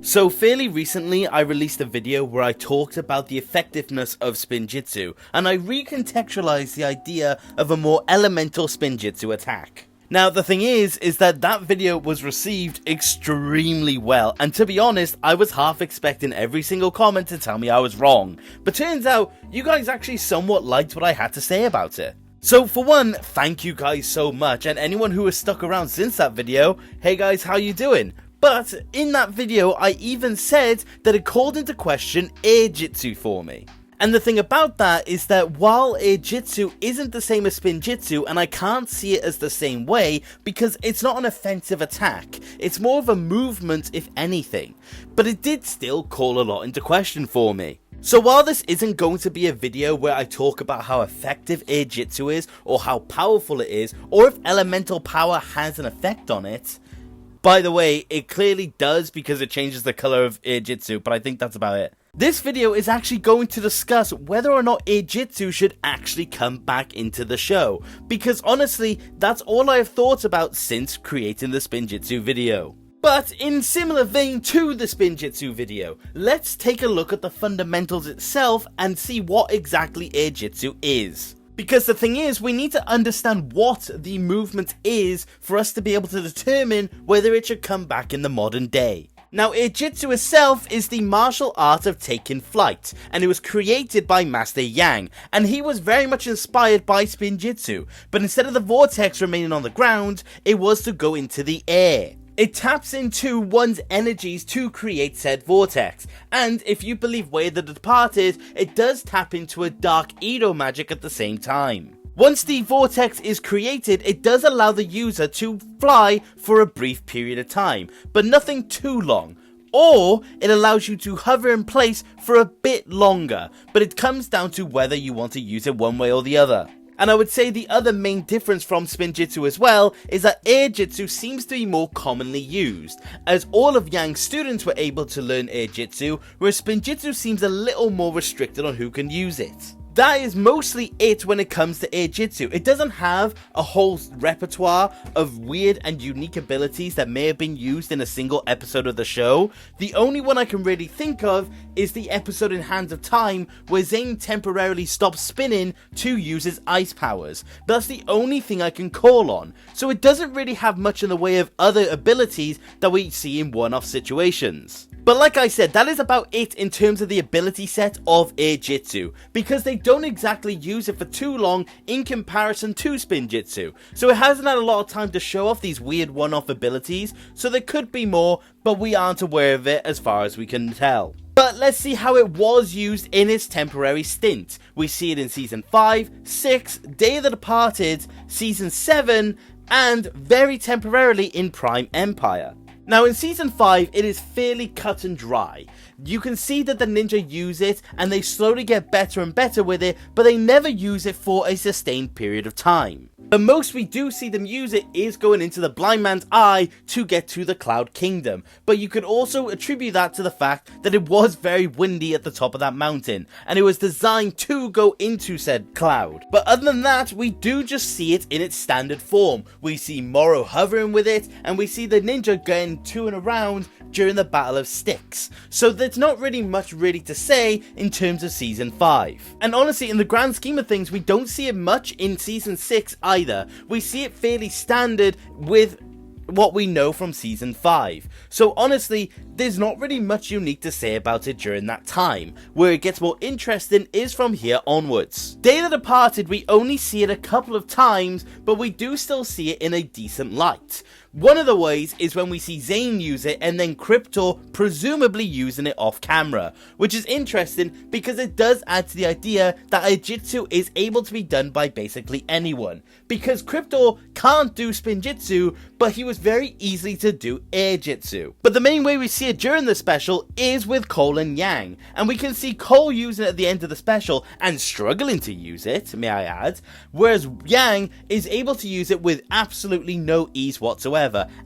So fairly recently I released a video where I talked about the effectiveness of Spinjitzu, and I recontextualized the idea of a more elemental Spinjitzu attack. Now the thing is that video was received extremely well, and to be honest, I was half expecting every single comment to tell me I was wrong, but turns out you guys actually somewhat liked what I had to say about it. So for one, thank you guys so much, and anyone who has stuck around since that video, hey guys, how you doing? But in that video, I even said that it called into question Airjitzu for me. And the thing about that is that while Airjitzu isn't the same as Spinjitzu, and I can't see it as the same way because it's not an offensive attack, it's more of a movement if anything, but it did still call a lot into question for me. So while this isn't going to be a video where I talk about how effective Airjitzu is, or how powerful it is, or if elemental power has an effect on it, by the way, it clearly does because it changes the color of Airjitzu, but I think that's about it. This video is actually going to discuss whether or not Airjitzu should actually come back into the show, because honestly, that's all I have thought about since creating the Spinjitzu video. But in similar vein to the Spinjitzu video, let's take a look at the fundamentals itself and see what exactly Airjitzu is. Because the thing is, we need to understand what the movement is for us to be able to determine whether it should come back in the modern day. Now, Airjitzu itself is the martial art of taking flight, and it was created by Master Yang, and he was very much inspired by Spinjitzu, but instead of the vortex remaining on the ground, it was to go into the air. It taps into one's energies to create said vortex, and if you believe Way of the Departed, it does tap into a dark Edo magic at the same time. Once the vortex is created, it does allow the user to fly for a brief period of time, but nothing too long. Or it allows you to hover in place for a bit longer, but it comes down to whether you want to use it one way or the other. And I would say the other main difference from Spinjitzu as well is that Airjitzu seems to be more commonly used, as all of Yang's students were able to learn Airjitzu, whereas Spinjitzu seems a little more restricted on who can use it. That is mostly it when it comes to Airjitzu. It doesn't have a whole repertoire of weird and unique abilities that may have been used in a single episode of the show. The only one I can really think of is the episode in Hands of Time where Zane temporarily stops spinning to use his ice powers. But that's the only thing I can call on. So it doesn't really have much in the way of other abilities that we see in one-off situations. But like I said, that is about it in terms of the ability set of Airjitzu, because they don't exactly use it for too long in comparison to Spinjitzu, so it hasn't had a lot of time to show off these weird one-off abilities, so there could be more, but we aren't aware of it as far as we can tell. But let's see how it was used in its temporary stint. We see it in Season 5, 6, Day of the Departed, Season 7, and very temporarily in Prime Empire. Now in Season 5, it is fairly cut and dry. You can see that the ninja use it and they slowly get better and better with it, but they never use it for a sustained period of time. The most we do see them use it is going into the blind man's eye to get to the Cloud Kingdom, but you could also attribute that to the fact that it was very windy at the top of that mountain, and it was designed to go into said cloud. But other than that, we do just see it in its standard form. We see Moro hovering with it, and we see the ninja going to and around during the Battle of Styx. So there's not really much to say in terms of Season 5. And honestly, in the grand scheme of things, we don't see it much in Season 6 either. We see it fairly standard with what we know from Season 5. So honestly, there's not really much unique to say about it during that time. Where it gets more interesting is from here onwards. Day of the Departed, we only see it a couple of times, but we do still see it in a decent light. One of the ways is when we see Zane use it and then Cryptor presumably using it off camera, which is interesting because it does add to the idea that Airjitzu is able to be done by basically anyone, because Cryptor can't do Spinjitzu, but he was very easy to do Airjitzu. But the main way we see it during the special is with Cole and Yang, and we can see Cole using it at the end of the special and struggling to use it, may I add, whereas Yang is able to use it with absolutely no ease whatsoever,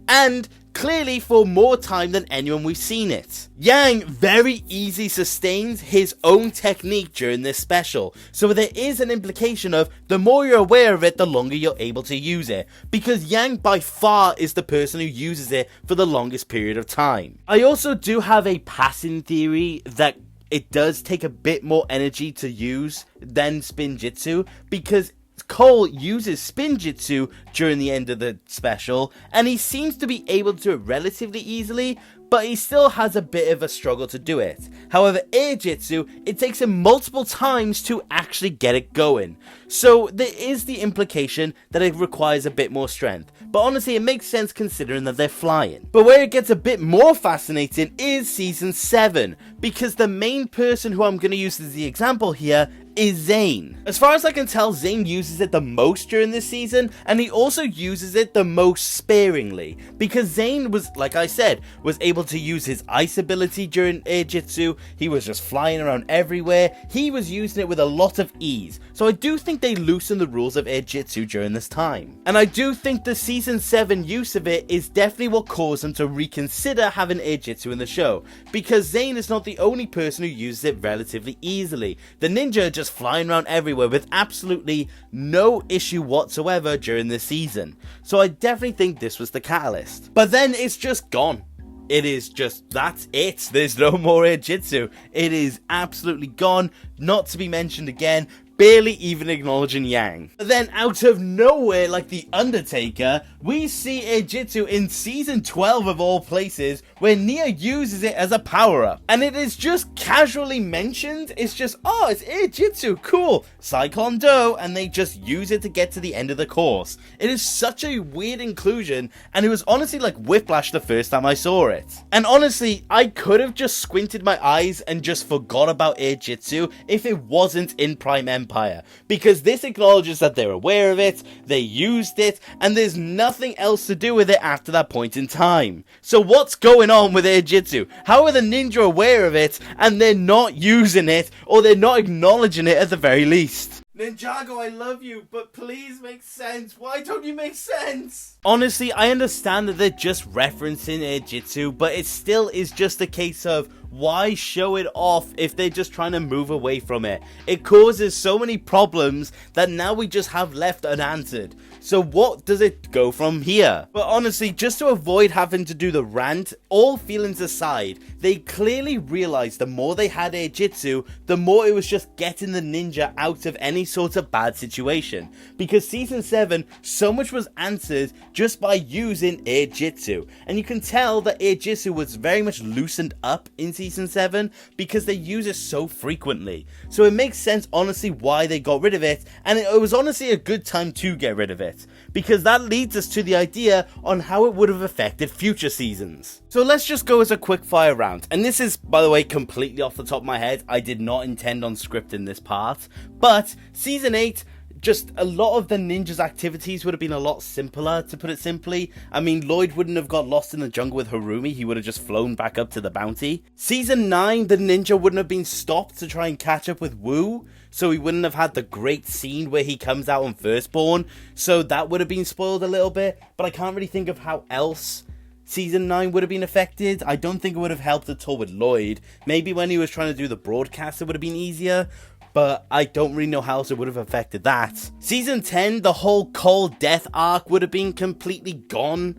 and clearly for more time than anyone we've seen it. Yang very easily sustains his own technique during this special, so there is an implication of the more you're aware of it, the longer you're able to use it, because Yang by far is the person who uses it for the longest period of time. I also do have a passing theory that it does take a bit more energy to use than Spinjitzu, because Cole uses Spinjitzu during the end of the special, and he seems to be able to do it relatively easily, but he still has a bit of a struggle to do it. However, Airjitzu, it takes him multiple times to actually get it going. So there is the implication that it requires a bit more strength. But honestly, it makes sense considering that they're flying. But where it gets a bit more fascinating is Season 7, because the main person who I'm going to use as the example here is Zane. As far as I can tell, Zane uses it the most during this season, and he also uses it the most sparingly, because Zane was, like I said, was able to use his ice ability during Airjitzu. He was just flying around everywhere. He was using it with a lot of ease. So I do think they loosened the rules of Airjitzu during this time. And I do think the Season 7 use of it is definitely what caused them to reconsider having Airjitzu in the show, because Zane is not the only person who uses it relatively easily. The ninja just flying around everywhere with absolutely no issue whatsoever during this season. So I definitely think this was the catalyst. But then it's just gone. It is just, that's it. There's no more Airjitzu. It is absolutely gone, not to be mentioned again. Barely even acknowledging Yang. But then out of nowhere, like the Undertaker, we see Airjitzu in Season 12 of all places, where Nia uses it as a power-up. And it is just casually mentioned. It's just, oh, it's Airjitzu, cool, Cyclone Do, and they just use it to get to the end of the course. It is such a weird inclusion, and it was honestly like whiplash the first time I saw it. And honestly, I could have just squinted my eyes and just forgot about Airjitzu if it wasn't in Prime Empire, because this acknowledges that they're aware of it, they used it, and there's nothing else to do with it after that point in time. So what's going on with Airjitzu? How are the ninja aware of it and they're not using it, or they're not acknowledging it at the very least? Ninjago, I love you, but please make sense. Why don't you make sense? Honestly, I understand that they're just referencing Airjitzu, but it still is just a case of, why show it off if they're just trying to move away from it? It causes so many problems that now we just have left unanswered. So what does it go from here? But honestly, just to avoid having to do the rant, all feelings aside, they clearly realized the more they had Airjitzu, the more it was just getting the ninja out of any sort of bad situation. Because Season 7, so much was answered just by using Airjitzu. And you can tell that Airjitzu was very much loosened up in Season 7 because they use it so frequently. So it makes sense, honestly, why they got rid of it, and it was honestly a good time to get rid of it, because that leads us to the idea on how it would have affected future seasons. So let's just go as a quick fire round, and this is, by the way, completely off the top of my head. I did not intend on scripting this part, but Season 8, just a lot of the ninja's activities would have been a lot simpler, to put it simply. I mean, Lloyd wouldn't have got lost in the jungle with Harumi, he would have just flown back up to the bounty. Season 9, the ninja wouldn't have been stopped to try and catch up with Wu, so he wouldn't have had the great scene where he comes out on Firstborn, so that would have been spoiled a little bit, but I can't really think of how else Season 9 would have been affected. I don't think it would have helped at all with Lloyd. Maybe when he was trying to do the broadcast it would have been easier, but I don't really know how else it would have affected that. Season 10, the whole Cole death arc would have been completely gone.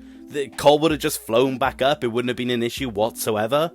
Cole would have just flown back up. It wouldn't have been an issue whatsoever.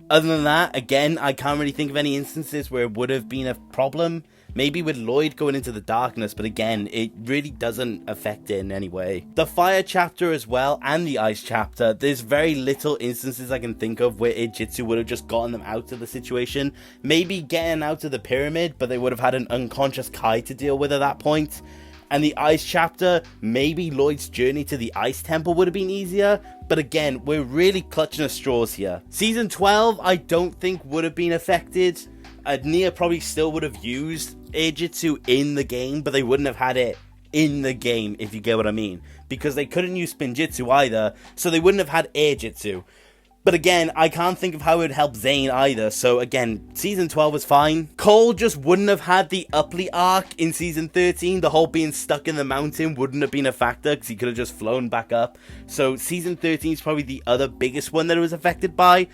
Other than that, again, I can't really think of any instances where it would have been a problem. Maybe with Lloyd going into the darkness, but again, it really doesn't affect it in any way. The fire chapter as well, and the ice chapter, there's very little instances I can think of where Airjitzu would have just gotten them out of the situation. Maybe getting out of the pyramid, but they would have had an unconscious Kai to deal with at that point. And the ice chapter, maybe Lloyd's journey to the ice temple would have been easier, but again, we're really clutching at straws here. Season 12, I don't think would have been affected. Nia probably still would have used Airjitzu in the game, but they wouldn't have had it in the game, if you get what I mean. Because they couldn't use Spinjitzu either, so they wouldn't have had Airjitzu. But again, I can't think of how it would help Zane either, so again, Season 12 was fine. Cole just wouldn't have had the Upley arc in Season 13. The whole being stuck in the mountain wouldn't have been a factor, because he could have just flown back up. So Season 13 is probably the other biggest one that it was affected by.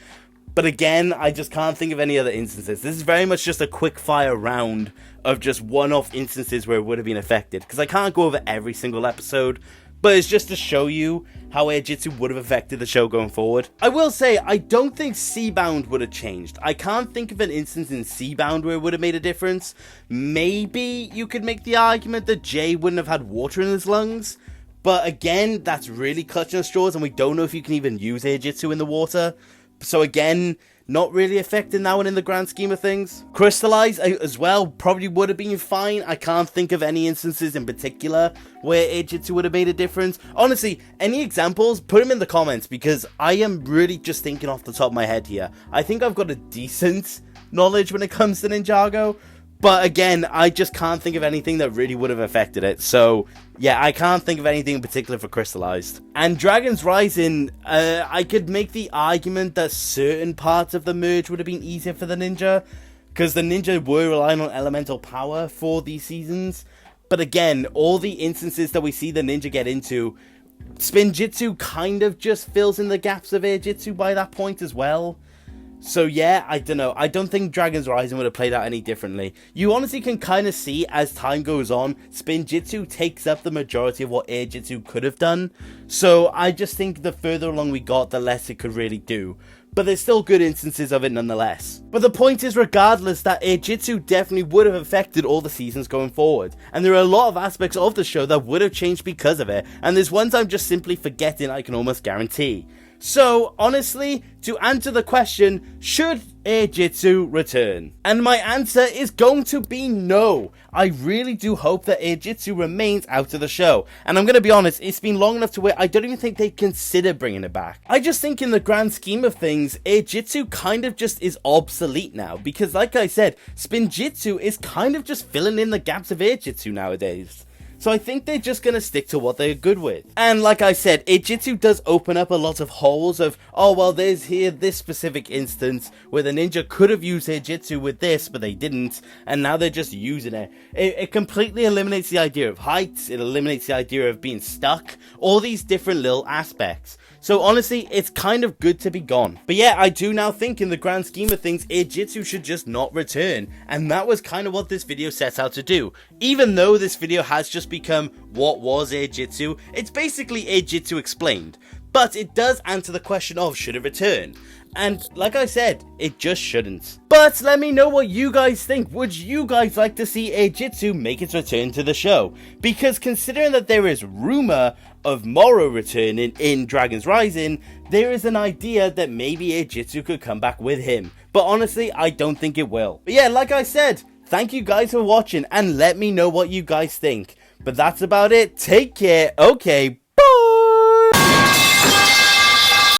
But again, I just can't think of any other instances. This is very much just a quick fire round of just one-off instances where it would have been affected, because I can't go over every single episode. But it's just to show you how Airjitzu would have affected the show going forward. I will say, I don't think Seabound would have changed. I can't think of an instance in Seabound where it would have made a difference. Maybe you could make the argument that Jay wouldn't have had water in his lungs. But again, that's really clutching at straws, and we don't know if you can even use Airjitzu in the water. So again, not really affecting that one in the grand scheme of things. Crystallize as well probably would have been fine. I can't think of any instances in particular where Airjitzu would have made a difference. Honestly, any examples, put them in the comments, because I am really just thinking off the top of my head here. I think I've got a decent knowledge when it comes to Ninjago, but again, I just can't think of anything that really would have affected it. So yeah, I can't think of anything in particular for Crystallized. And Dragon's Rising, I could make the argument that certain parts of the merge would have been easier for the ninja, because the ninja were relying on elemental power for these seasons. But again, all the instances that we see the ninja get into, Spinjitzu kind of just fills in the gaps of Airjitzu by that point as well. So yeah, I don't know. I don't think Dragon's Rising would have played out any differently. You honestly can kind of see as time goes on, Spinjitzu takes up the majority of what Airjitzu could have done. So I just think the further along we got, the less it could really do. But there's still good instances of it nonetheless. But the point is, regardless, that Airjitzu definitely would have affected all the seasons going forward. And there are a lot of aspects of the show that would have changed because of it. And there's ones I'm just simply forgetting, I can almost guarantee. So, honestly, to answer the question, should Airjitzu return? And my answer is going to be no. I really do hope that Airjitzu remains out of the show. And I'm going to be honest, it's been long enough to where I don't even think they consider bringing it back. I just think in the grand scheme of things, Airjitzu kind of just is obsolete now. Because like I said, Spinjitzu is kind of just filling in the gaps of Airjitzu nowadays. So I think they're just going to stick to what they're good with. And like I said, Airjitzu does open up a lot of holes of, oh, well, there's here this specific instance where the ninja could have used Airjitzu with this, but they didn't, and now they're just using it. It completely eliminates the idea of height, it eliminates the idea of being stuck, all these different little aspects. So honestly, it's kind of good to be gone. But yeah, I do now think in the grand scheme of things, Airjitzu should just not return. And that was kind of what this video sets out to do. Even though this video has just become what was Airjitzu, it's basically Airjitzu explained. But it does answer the question of should it return. And like I said, it just shouldn't. But let me know what you guys think. Would you guys like to see Airjitzu make its return to the show? Because considering that there is rumor of Moro returning in Dragon's Rising, there is an idea that maybe Airjitzu could come back with him. But honestly, I don't think it will. But yeah, like I said, thank you guys for watching and let me know what you guys think. But that's about it. Take care. Okay,